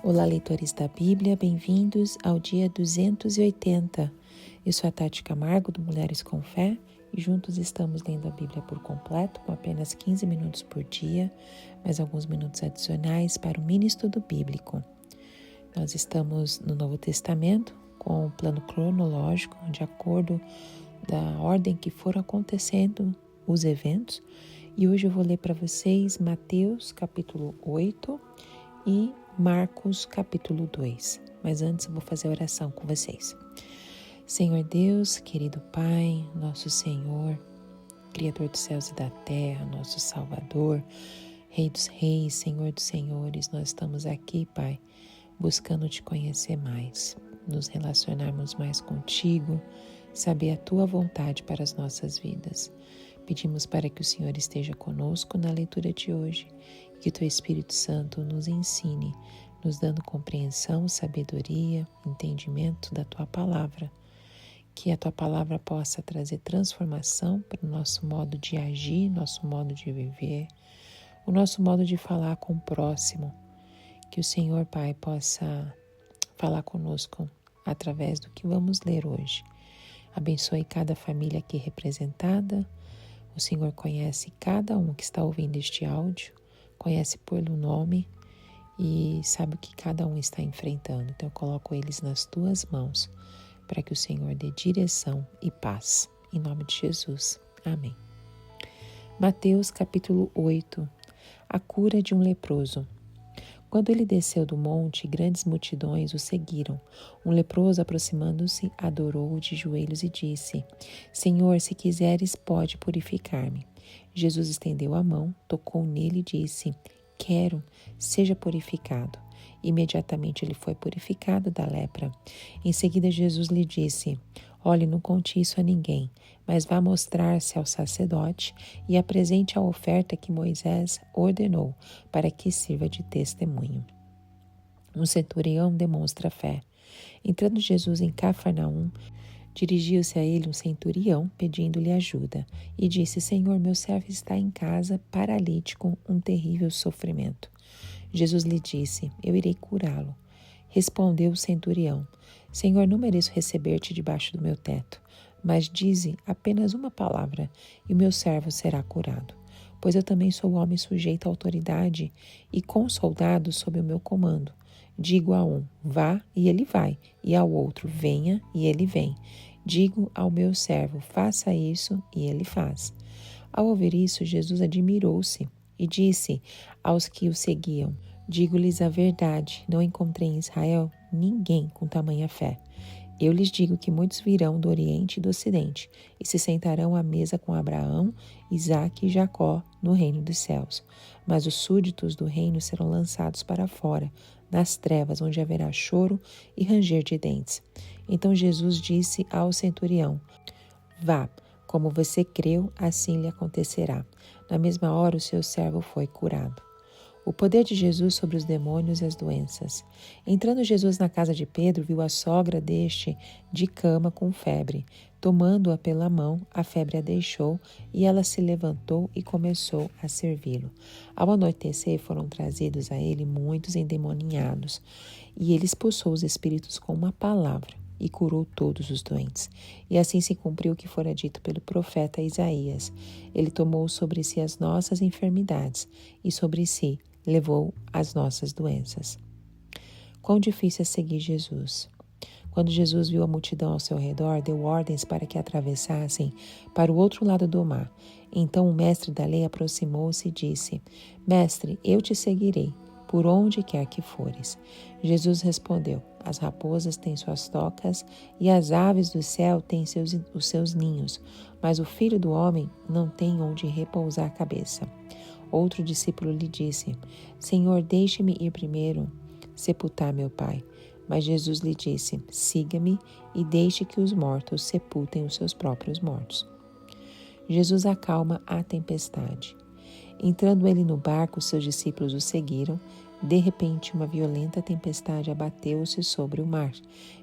Olá, leitores da Bíblia, bem-vindos ao dia 280. Eu sou a Tati Camargo, do Mulheres com Fé, e juntos estamos lendo a Bíblia por completo, com apenas 15 minutos por dia, mais alguns minutos adicionais para o mini estudo bíblico. Nós estamos no Novo Testamento, com o plano cronológico, de acordo da ordem que foram acontecendo os eventos, e hoje eu vou ler para vocês Mateus capítulo 8 e Marcos capítulo 2. Mas antes eu vou fazer a oração com vocês. Senhor Deus, querido Pai, nosso Senhor, Criador dos céus e da terra, nosso Salvador, Rei dos reis, Senhor dos senhores, nós estamos aqui, Pai, buscando te conhecer mais, nos relacionarmos mais contigo, saber a tua vontade para as nossas vidas. Pedimos para que o Senhor esteja conosco na leitura de hoje, que o teu Espírito Santo nos ensine, nos dando compreensão, sabedoria, entendimento da tua palavra. Que a tua palavra possa trazer transformação para o nosso modo de agir, nosso modo de viver, o nosso modo de falar com o próximo. Que o Senhor, Pai, possa falar conosco através do que vamos ler hoje. Abençoe cada família aqui representada. O Senhor conhece cada um que está ouvindo este áudio, conhece pelo nome e sabe o que cada um está enfrentando. Então eu coloco eles nas tuas mãos, para que o Senhor dê direção e paz. Em nome de Jesus. Amém. Mateus capítulo 8. A cura de um leproso. Quando ele desceu do monte, grandes multidões o seguiram. Um leproso, aproximando-se, adorou-o de joelhos e disse: Senhor, se quiseres, pode purificar-me. Jesus estendeu a mão, tocou nele e disse: Quero, seja purificado. Imediatamente ele foi purificado da lepra. Em seguida Jesus lhe disse: Olhe, não conte isso a ninguém, mas vá mostrar-se ao sacerdote e apresente a oferta que Moisés ordenou para que sirva de testemunho. Um centurião demonstra fé. Entrando Jesus em Cafarnaum, dirigiu-se a ele um centurião, pedindo-lhe ajuda, e disse: Senhor, meu servo está em casa, paralítico, um terrível sofrimento. Jesus lhe disse: Eu irei curá-lo. Respondeu o centurião: Senhor, não mereço receber-te debaixo do meu teto, mas dize apenas uma palavra, e o meu servo será curado. Pois eu também sou homem sujeito à autoridade, e com soldados sob o meu comando. Digo a um: vá, e ele vai, e ao outro: venha, e ele vem. Digo ao meu servo: faça isso, e ele faz. Ao ouvir isso, Jesus admirou-se e disse aos que o seguiam: Digo-lhes a verdade, não encontrei em Israel ninguém com tamanha fé. Eu lhes digo que muitos virão do Oriente e do Ocidente e se sentarão à mesa com Abraão, Isaque e Jacó no reino dos céus. Mas os súditos do reino serão lançados para fora, nas trevas, onde haverá choro e ranger de dentes. Então Jesus disse ao centurião: Vá, como você creu, assim lhe acontecerá. Na mesma hora o seu servo foi curado. O poder de Jesus sobre os demônios e as doenças. Entrando Jesus na casa de Pedro, viu a sogra deste de cama com febre. Tomando-a pela mão, a febre a deixou e ela se levantou e começou a servi-lo. Ao anoitecer, foram trazidos a ele muitos endemoniados, e ele expulsou os espíritos com uma palavra e curou todos os doentes. E assim se cumpriu o que fora dito pelo profeta Isaías. Ele tomou sobre si as nossas enfermidades e sobre si levou as nossas doenças. Quão difícil é seguir Jesus. Quando Jesus viu a multidão ao seu redor, deu ordens para que atravessassem para o outro lado do mar. Então o mestre da lei aproximou-se e disse: Mestre, eu te seguirei, por onde quer que fores. Jesus respondeu: As raposas têm suas tocas e as aves do céu têm os seus ninhos, mas o Filho do Homem não tem onde repousar a cabeça. Outro discípulo lhe disse: Senhor, deixe-me ir primeiro sepultar meu pai. Mas Jesus lhe disse: Siga-me e deixe que os mortos sepultem os seus próprios mortos. Jesus acalma a tempestade. Entrando ele no barco, seus discípulos o seguiram. De repente, uma violenta tempestade abateu-se sobre o mar,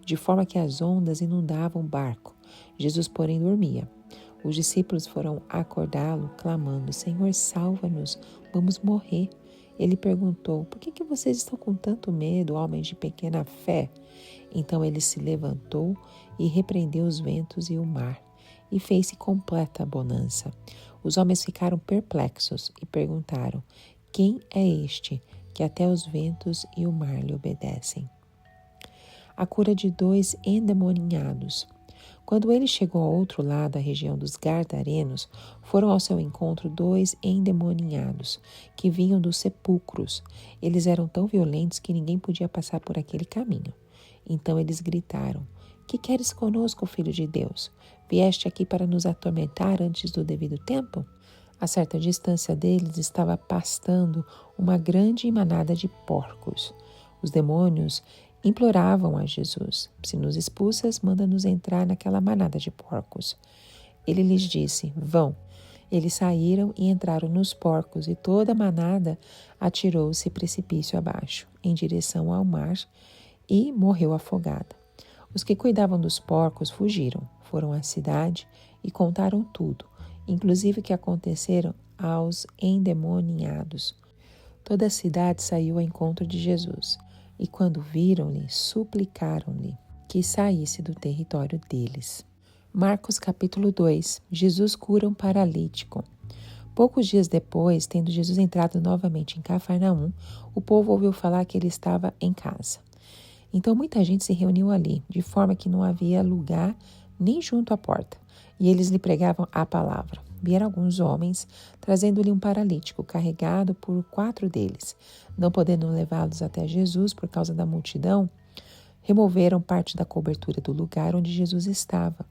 de forma que as ondas inundavam o barco. Jesus, porém, dormia. Os discípulos foram acordá-lo, clamando: Senhor, salva-nos, vamos morrer. Ele perguntou: por que vocês estão com tanto medo, homens de pequena fé? Então ele se levantou e repreendeu os ventos e o mar, e fez-se completa bonança. Os homens ficaram perplexos e perguntaram: quem é este que até os ventos e o mar lhe obedecem? A cura de 2 endemoniados. Quando ele chegou ao outro lado da região dos Gardarenos, foram ao seu encontro 2 endemoniados, que vinham dos sepulcros. Eles eram tão violentos que ninguém podia passar por aquele caminho. Então eles gritaram: que queres conosco, filho de Deus? Vieste aqui para nos atormentar antes do devido tempo? A certa distância deles estava pastando uma grande manada de porcos. Os demônios imploravam a Jesus: se nos expulsas, manda-nos entrar naquela manada de porcos. Ele lhes disse: vão. Eles saíram e entraram nos porcos, e toda a manada atirou-se precipício abaixo, em direção ao mar, e morreu afogada. Os que cuidavam dos porcos fugiram, foram à cidade e contaram tudo, inclusive o que aconteceram aos endemoniados. Toda a cidade saiu ao encontro de Jesus, e quando viram-lhe, suplicaram-lhe que saísse do território deles. Marcos capítulo 2. Jesus cura um paralítico. Poucos dias depois, tendo Jesus entrado novamente em Cafarnaum, o povo ouviu falar que ele estava em casa. Então muita gente se reuniu ali, de forma que não havia lugar nem junto à porta, e eles lhe pregavam a palavra. Vieram alguns homens, trazendo-lhe um paralítico, carregado por 4 deles. Não podendo levá-los até Jesus por causa da multidão, removeram parte da cobertura do lugar onde Jesus estava,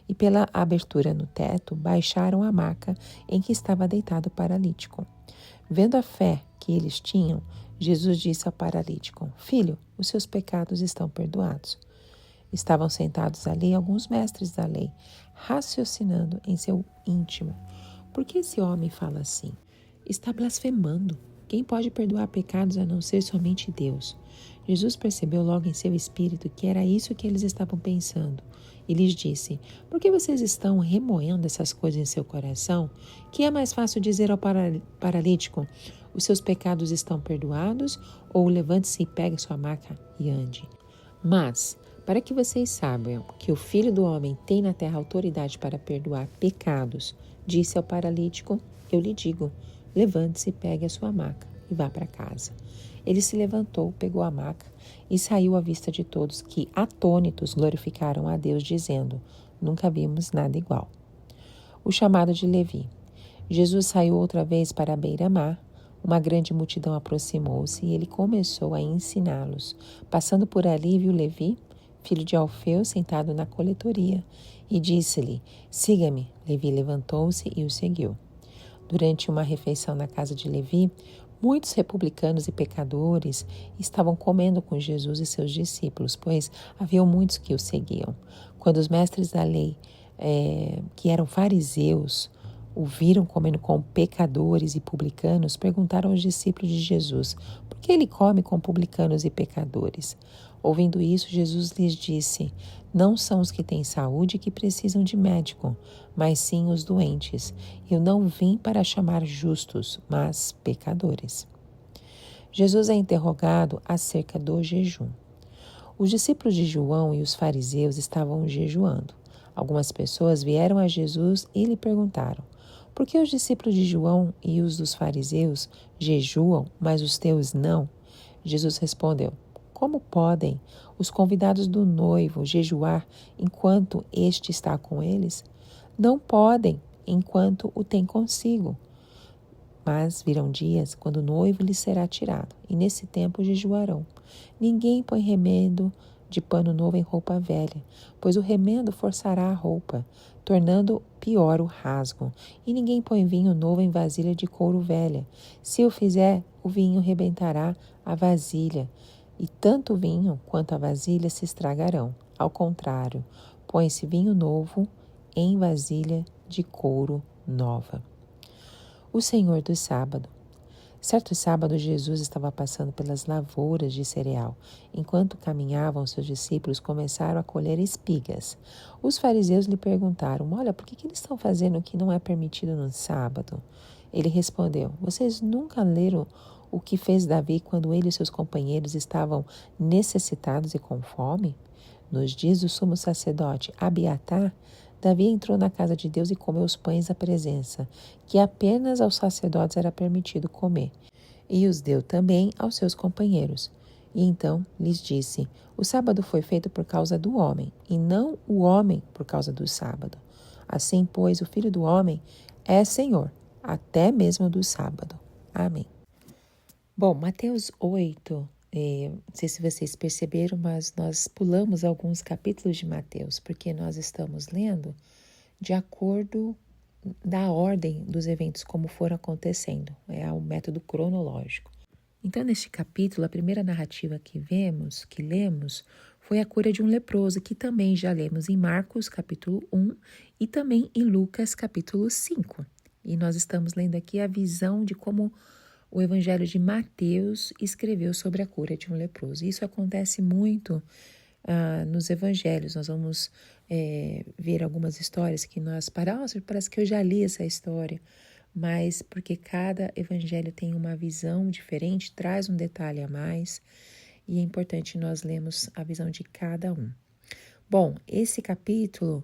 e pela abertura no teto, baixaram a maca em que estava deitado o paralítico. Vendo a fé que eles tinham, Jesus disse ao paralítico: filho, os seus pecados estão perdoados. Estavam sentados ali alguns mestres da lei, raciocinando em seu íntimo: por que esse homem fala assim? Está blasfemando. Quem pode perdoar pecados a não ser somente Deus? Jesus percebeu logo em seu espírito que era isso que eles estavam pensando e lhes disse: por que vocês estão remoendo essas coisas em seu coração? Que é mais fácil dizer ao paralítico: os seus pecados estão perdoados, ou levante-se e pegue sua maca e ande? Mas, para que vocês saibam que o Filho do Homem tem na terra autoridade para perdoar pecados, disse ao paralítico: eu lhe digo, levante-se, pegue a sua maca e vá para casa. Ele se levantou, pegou a maca e saiu à vista de todos, que, atônitos, glorificaram a Deus, dizendo: nunca vimos nada igual. O chamado de Levi. Jesus saiu outra vez para a beira-mar. Uma grande multidão aproximou-se e ele começou a ensiná-los. Passando por ali, viu Levi, filho de Alfeu, sentado na coletoria, e disse-lhe: siga-me. Levi levantou-se e o seguiu. Durante uma refeição na casa de Levi, muitos republicanos e pecadores estavam comendo com Jesus e seus discípulos, pois havia muitos que o seguiam. Quando os mestres da lei, que eram fariseus, o viram comendo com pecadores e publicanos, perguntaram aos discípulos de Jesus: por que ele come com publicanos e pecadores? Ouvindo isso, Jesus lhes disse: não são os que têm saúde que precisam de médico, mas sim os doentes. Eu não vim para chamar justos, mas pecadores. Jesus é interrogado acerca do jejum. Os discípulos de João e os fariseus estavam jejuando. Algumas pessoas vieram a Jesus e lhe perguntaram: por que os discípulos de João e os dos fariseus jejuam, mas os teus não? Jesus respondeu: como podem os convidados do noivo jejuar enquanto este está com eles? Não podem enquanto o tem consigo. Mas virão dias quando o noivo lhes será tirado, e nesse tempo jejuarão. Ninguém põe remendo de pano novo em roupa velha, pois o remendo forçará a roupa, tornando pior o rasgo. E ninguém põe vinho novo em vasilha de couro velha. Se o fizer, o vinho rebentará a vasilha, e tanto o vinho quanto a vasilha se estragarão. Ao contrário, põe-se vinho novo em vasilha de couro nova. O Senhor do Sábado. Certo sábado, Jesus estava passando pelas lavouras de cereal. Enquanto caminhavam, seus discípulos começaram a colher espigas. Os fariseus lhe perguntaram: olha, por que eles estão fazendo o que não é permitido no sábado? Ele respondeu: vocês nunca leram o que fez Davi quando ele e seus companheiros estavam necessitados e com fome? Nos dias do sumo sacerdote Abiatar, Davi entrou na casa de Deus e comeu os pães da presença, que apenas aos sacerdotes era permitido comer, e os deu também aos seus companheiros. E então lhes disse: o sábado foi feito por causa do homem, e não o homem por causa do sábado. Assim, pois, o Filho do Homem é Senhor, até mesmo do sábado. Amém. Bom, Mateus 8, não sei se vocês perceberam, mas nós pulamos alguns capítulos de Mateus, porque nós estamos lendo de acordo da ordem dos eventos como foram acontecendo, é o método cronológico. Então, neste capítulo, a primeira narrativa que lemos, foi a cura de um leproso, que também já lemos em Marcos, capítulo 1, e também em Lucas, capítulo 5. E nós estamos lendo aqui a visão de como o Evangelho de Mateus escreveu sobre a cura de um leproso. Isso acontece muito nos Evangelhos. Nós vamos ver algumas histórias que parece que eu já li essa história, mas porque cada evangelho tem uma visão diferente, traz um detalhe a mais, e é importante nós lermos a visão de cada um. Bom, esse capítulo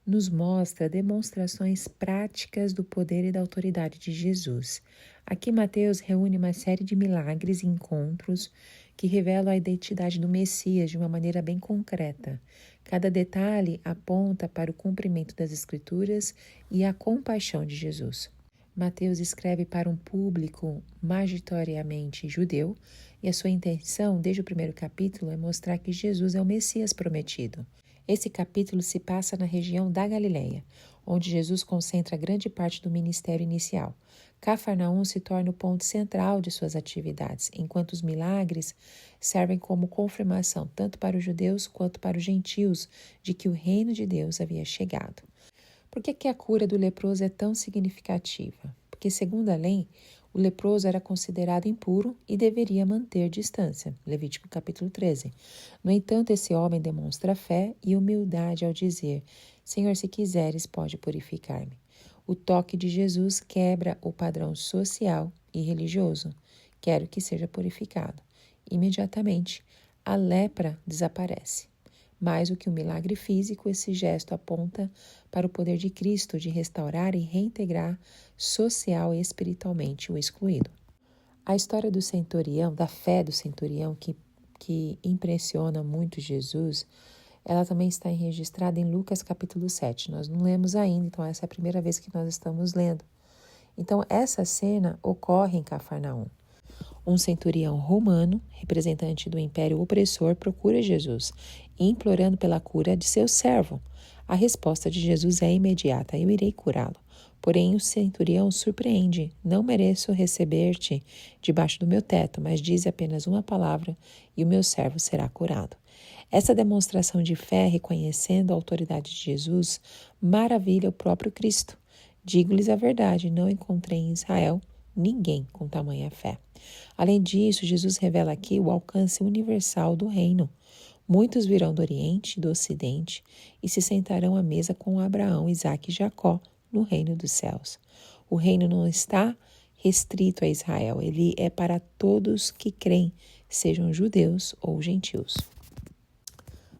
nos mostra demonstrações práticas do poder e da autoridade de Jesus. Aqui Mateus reúne uma série de milagres e encontros que revelam a identidade do Messias de uma maneira bem concreta. Cada detalhe aponta para o cumprimento das Escrituras e a compaixão de Jesus. Mateus escreve para um público majoritariamente judeu, e a sua intenção, desde o primeiro capítulo, é mostrar que Jesus é o Messias prometido. Esse capítulo se passa na região da Galileia, onde Jesus concentra grande parte do ministério inicial. Cafarnaum se torna o ponto central de suas atividades, enquanto os milagres servem como confirmação tanto para os judeus quanto para os gentios de que o reino de Deus havia chegado. Por que a cura do leproso é tão significativa? Porque, segundo a lei, o leproso era considerado impuro e deveria manter distância. Levítico capítulo 13. No entanto, esse homem demonstra fé e humildade ao dizer: Senhor, se quiseres, pode purificar-me. O toque de Jesus quebra o padrão social e religioso. Quero que seja purificado. Imediatamente, a lepra desaparece. Mais do que um milagre físico, esse gesto aponta para o poder de Cristo de restaurar e reintegrar social e espiritualmente o excluído. A história do centurião, da fé do centurião, que impressiona muito Jesus, ela também está registrada em Lucas capítulo 7. Nós não lemos ainda, então essa é a primeira vez que nós estamos lendo. Então, essa cena ocorre em Cafarnaum. Um centurião romano, representante do império opressor, procura Jesus, implorando pela cura de seu servo. A resposta de Jesus é imediata: eu irei curá-lo. Porém, o centurião surpreende: não mereço receber-te debaixo do meu teto, mas dize apenas uma palavra e o meu servo será curado. Essa demonstração de fé, reconhecendo a autoridade de Jesus, maravilha o próprio Cristo. Digo-lhes a verdade, não encontrei em Israel ninguém com tamanha fé. Além disso, Jesus revela aqui o alcance universal do reino. Muitos virão do Oriente e do Ocidente e se sentarão à mesa com Abraão, Isaque e Jacó no reino dos céus. O reino não está restrito a Israel, ele é para todos que creem, sejam judeus ou gentios.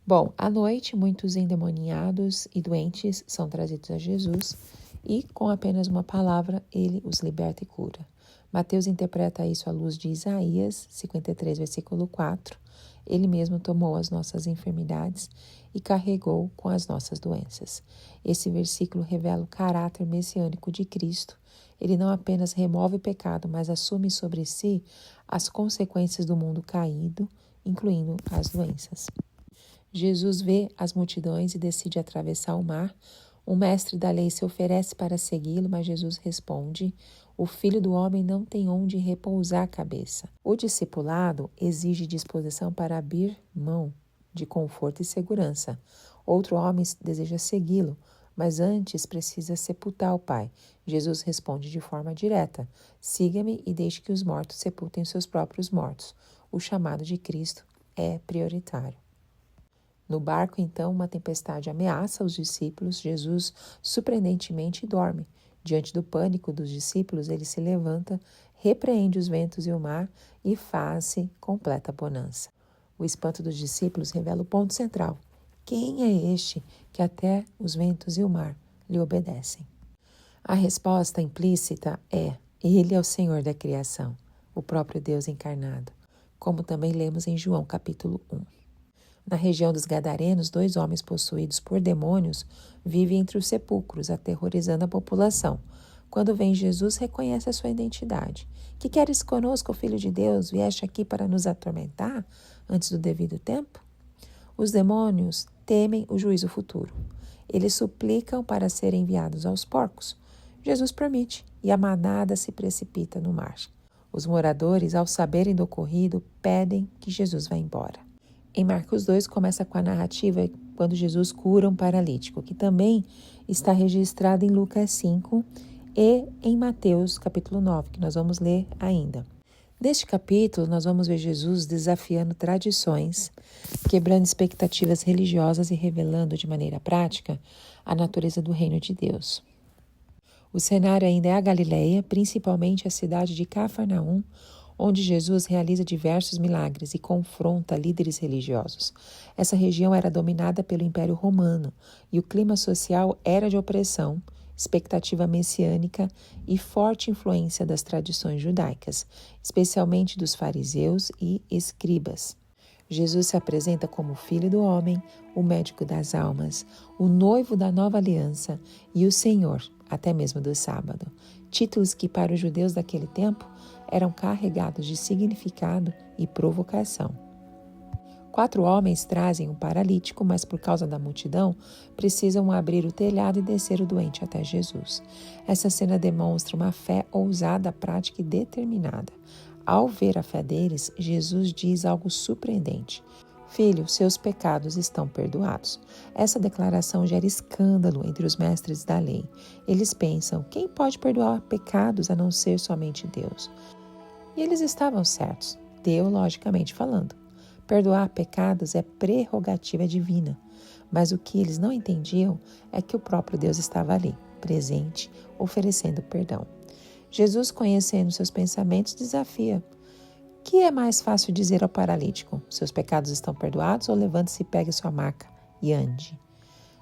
Bom, à noite, muitos endemoniados e doentes são trazidos a Jesus e, com apenas uma palavra, ele os liberta e cura. Mateus interpreta isso à luz de Isaías 53, versículo 4. Ele mesmo tomou as nossas enfermidades e carregou com as nossas doenças. Esse versículo revela o caráter messiânico de Cristo. Ele não apenas remove o pecado, mas assume sobre si as consequências do mundo caído, incluindo as doenças. Jesus vê as multidões e decide atravessar o mar. O mestre da lei se oferece para segui-lo, mas Jesus responde: o Filho do Homem não tem onde repousar a cabeça. O discipulado exige disposição para abrir mão de conforto e segurança. Outro homem deseja segui-lo, mas antes precisa sepultar o Pai. Jesus responde de forma direta: siga-me e deixe que os mortos sepultem seus próprios mortos. O chamado de Cristo é prioritário. No barco, então, uma tempestade ameaça os discípulos. Jesus, surpreendentemente, dorme. Diante do pânico dos discípulos, ele se levanta, repreende os ventos e o mar e faz-se completa bonança. O espanto dos discípulos revela o ponto central. Quem é este que até os ventos e o mar lhe obedecem? A resposta implícita é: Ele é o Senhor da criação, o próprio Deus encarnado, como também lemos em João capítulo 1. Na região dos Gadarenos, 2 homens possuídos por demônios vivem entre os sepulcros, aterrorizando a população. Quando vem Jesus, reconhece a sua identidade. Que queres conosco, Filho de Deus? Vieste aqui para nos atormentar antes do devido tempo? Os demônios temem o juízo futuro. Eles suplicam para serem enviados aos porcos. Jesus permite e a manada se precipita no mar. Os moradores, ao saberem do ocorrido, pedem que Jesus vá embora. Em Marcos 2, começa com a narrativa quando Jesus cura um paralítico, que também está registrado em Lucas 5 e em Mateus capítulo 9, que nós vamos ler ainda. Neste capítulo, nós vamos ver Jesus desafiando tradições, quebrando expectativas religiosas e revelando de maneira prática a natureza do reino de Deus. O cenário ainda é a Galileia, principalmente a cidade de Cafarnaum, onde Jesus realiza diversos milagres e confronta líderes religiosos. Essa região era dominada pelo Império Romano e o clima social era de opressão, expectativa messiânica e forte influência das tradições judaicas, especialmente dos fariseus e escribas. Jesus se apresenta como o Filho do Homem, o médico das almas, o noivo da nova aliança e o Senhor, até mesmo do sábado. Títulos que para os judeus daquele tempo eram carregados de significado e provocação. 4 homens trazem um paralítico, mas por causa da multidão, precisam abrir o telhado e descer o doente até Jesus. Essa cena demonstra uma fé ousada, prática e determinada. Ao ver a fé deles, Jesus diz algo surpreendente. Filho, seus pecados estão perdoados. Essa declaração gera escândalo entre os mestres da lei. Eles pensam, quem pode perdoar pecados a não ser somente Deus? E eles estavam certos, teologicamente falando. Perdoar pecados é prerrogativa divina, mas o que eles não entendiam é que o próprio Deus estava ali, presente, oferecendo perdão. Jesus, conhecendo seus pensamentos, desafia. Que é mais fácil dizer ao paralítico? Seus pecados estão perdoados ou levante-se e pegue sua maca e ande?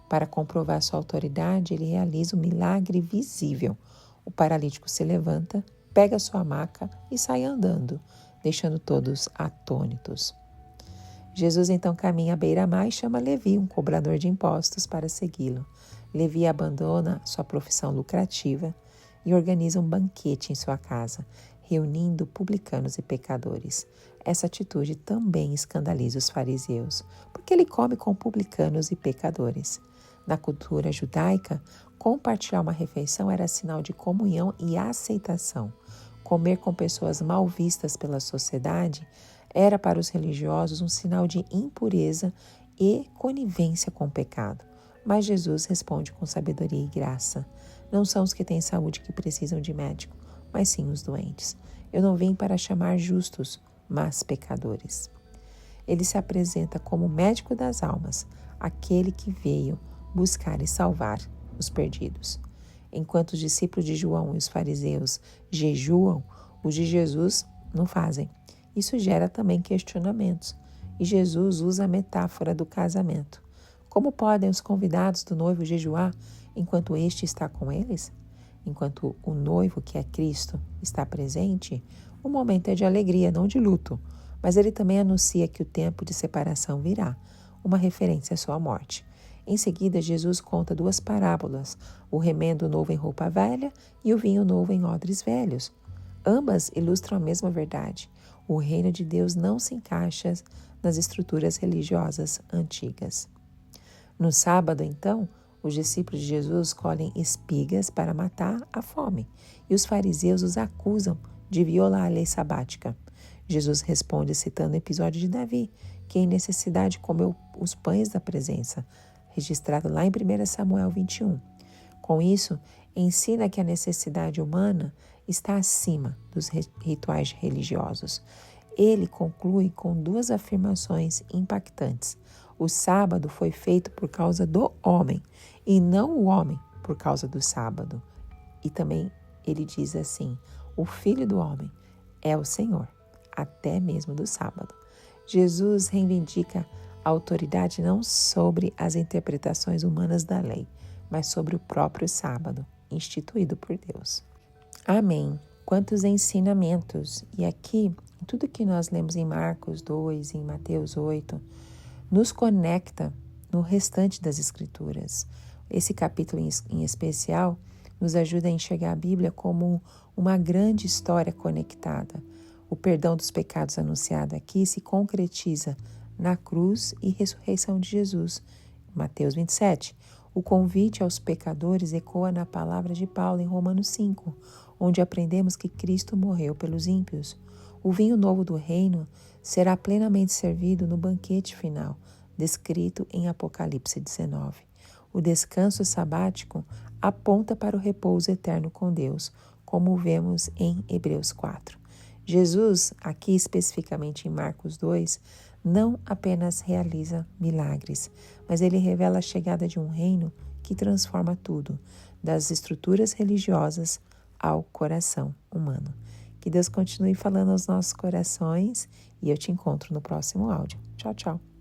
Para comprovar sua autoridade, ele realiza um milagre visível. O paralítico se levanta, pega sua maca e sai andando, deixando todos atônitos. Jesus então caminha à beira-mar e chama Levi, um cobrador de impostos, para segui-lo. Levi abandona sua profissão lucrativa e organiza um banquete em sua casa, reunindo publicanos e pecadores. Essa atitude também escandaliza os fariseus, porque ele come com publicanos e pecadores. Na cultura judaica, compartilhar uma refeição era sinal de comunhão e aceitação. Comer com pessoas mal vistas pela sociedade era para os religiosos um sinal de impureza e conivência com o pecado. Mas Jesus responde com sabedoria e graça. Não são os que têm saúde que precisam de médico, mas sim os doentes. Eu não vim para chamar justos, mas pecadores. Ele se apresenta como médico das almas, aquele que veio buscar e salvar os perdidos. Enquanto os discípulos de João e os fariseus jejuam, os de Jesus não fazem. Isso gera também questionamentos. E Jesus usa a metáfora do casamento. Como podem os convidados do noivo jejuar enquanto este está com eles? Enquanto o noivo, que é Cristo, está presente, o momento é de alegria, não de luto. Mas ele também anuncia que o tempo de separação virá, uma referência à sua morte. Em seguida, Jesus conta 2 parábolas, o remendo novo em roupa velha e o vinho novo em odres velhos. Ambas ilustram a mesma verdade. O reino de Deus não se encaixa nas estruturas religiosas antigas. No sábado, então, os discípulos de Jesus colhem espigas para matar a fome e os fariseus os acusam de violar a lei sabática. Jesus responde citando o episódio de Davi, que em necessidade comeu os pães da presença, registrado lá em 1 Samuel 21. Com isso, ensina que a necessidade humana está acima dos rituais religiosos. Ele conclui com 2 afirmações impactantes. O sábado foi feito por causa do homem e não o homem por causa do sábado. E também ele diz assim, o Filho do Homem é o Senhor, até mesmo do sábado. Jesus reivindica a autoridade não sobre as interpretações humanas da lei, mas sobre o próprio sábado, instituído por Deus. Amém. Quantos ensinamentos! E aqui, tudo que nós lemos em Marcos 2, em Mateus 8, nos conecta no restante das Escrituras. Esse capítulo em especial nos ajuda a enxergar a Bíblia como uma grande história conectada. O perdão dos pecados anunciado aqui se concretiza na cruz e ressurreição de Jesus. Mateus 27. O convite aos pecadores ecoa na palavra de Paulo em Romanos 5, onde aprendemos que Cristo morreu pelos ímpios. O vinho novo do reino será plenamente servido no banquete final, descrito em Apocalipse 19. O descanso sabático aponta para o repouso eterno com Deus, como vemos em Hebreus 4. Jesus, aqui especificamente em Marcos 2, não apenas realiza milagres, mas ele revela a chegada de um reino que transforma tudo, das estruturas religiosas ao coração humano. Que Deus continue falando aos nossos corações e eu te encontro no próximo áudio. Tchau, tchau.